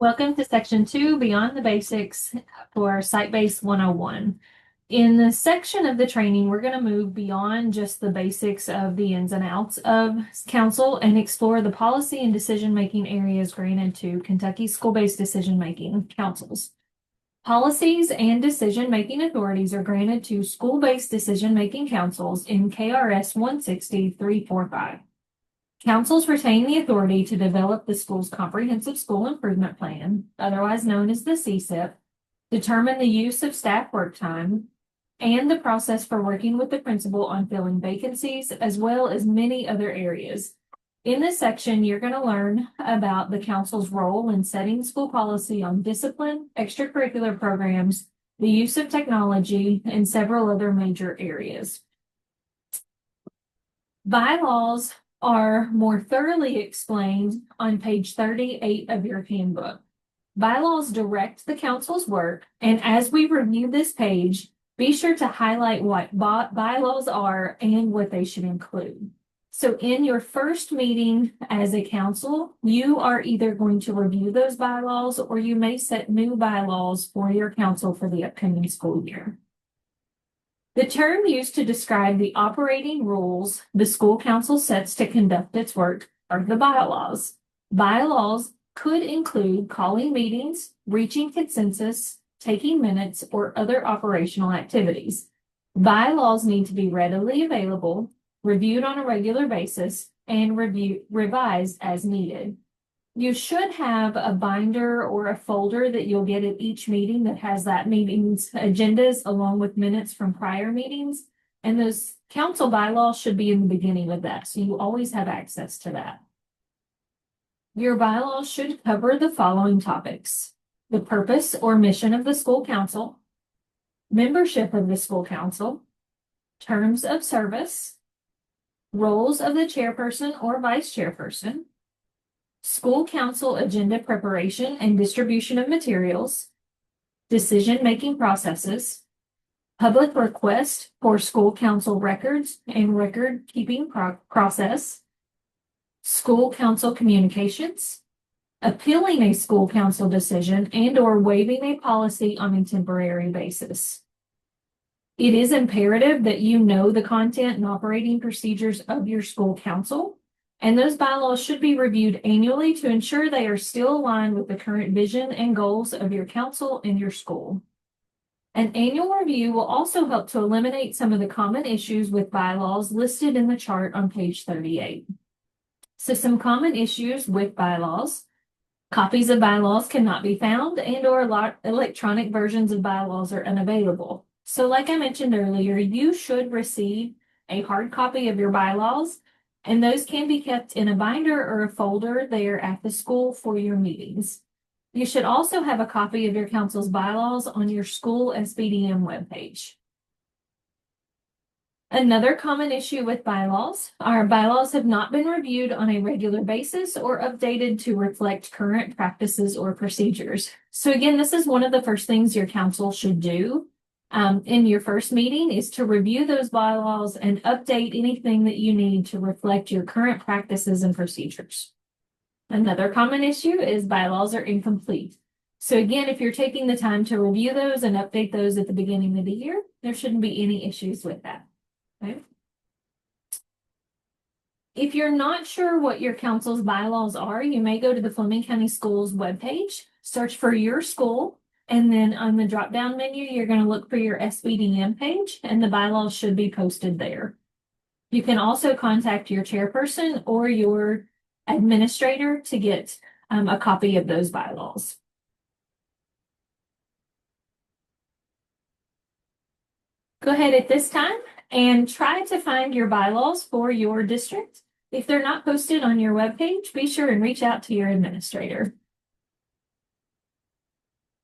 Welcome to Section 2, Beyond the Basics for Site-Based 101. In this section of the training, we're going to move beyond just the basics of the ins and outs of council and explore the policy and decision-making areas granted to Kentucky school-based decision-making councils. Policies and decision-making authorities are granted to school-based decision-making councils in KRS 160.345. Councils retain the authority to develop the school's comprehensive school improvement plan, otherwise known as the CSIP, determine the use of staff work time, and the process for working with the principal on filling vacancies, as well as many other areas. In this section, you're going to learn about the council's role in setting school policy on discipline, extracurricular programs, the use of technology, and several other major areas. Bylaws are more thoroughly explained on page 38 of your handbook. Bylaws direct the council's work, and as we review this page, be sure to highlight what bylaws are and what they should include. So in your first meeting as a council, you are either going to review those bylaws or you may set new bylaws for your council for the upcoming school year. The term used to describe the operating rules the school council sets to conduct its work are the bylaws. Bylaws could include calling meetings, reaching consensus, taking minutes, or other operational activities. Bylaws need to be readily available, reviewed on a regular basis, and revised as needed. You should have a binder or a folder that you'll get at each meeting that has that meeting's agendas along with minutes from prior meetings. And those council bylaws should be in the beginning of that. So you always have access to that. Your bylaws should cover the following topics: the purpose or mission of the school council, membership of the school council, terms of service, roles of the chairperson or vice chairperson, school council agenda preparation and distribution of materials, decision-making processes, public request for school council records and record-keeping process, school council communications, appealing a school council decision and/or waiving a policy on a temporary basis. It is imperative that you know the content and operating procedures of your school council, and those bylaws should be reviewed annually to ensure they are still aligned with the current vision and goals of your council and your school. An annual review will also help to eliminate some of the common issues with bylaws listed in the chart on page 38. So some common issues with bylaws: copies of bylaws cannot be found, and/or electronic versions of bylaws are unavailable. So like I mentioned earlier, you should receive a hard copy of your bylaws, and those can be kept in a binder or a folder there at the school for your meetings. You should also have a copy of your council's bylaws on your school SBDM webpage. Another common issue with bylaws: our bylaws have not been reviewed on a regular basis or updated to reflect current practices or procedures. So again, this is one of the first things your council should do in your first meeting, is to review those bylaws and update anything that you need to reflect your current practices and procedures. Another common issue is bylaws are incomplete. So again, if you're taking the time to review those and update those at the beginning of the year, there shouldn't be any issues with that. Okay. If you're not sure what your council's bylaws are, you may go to the Fleming County Schools webpage, search for your school, and then on the drop-down menu, you're going to look for your SBDM page, and the bylaws should be posted there. You can also contact your chairperson or your administrator to get a copy of those bylaws. Go ahead at this time and try to find your bylaws for your district. If they're not posted on your webpage, be sure and reach out to your administrator.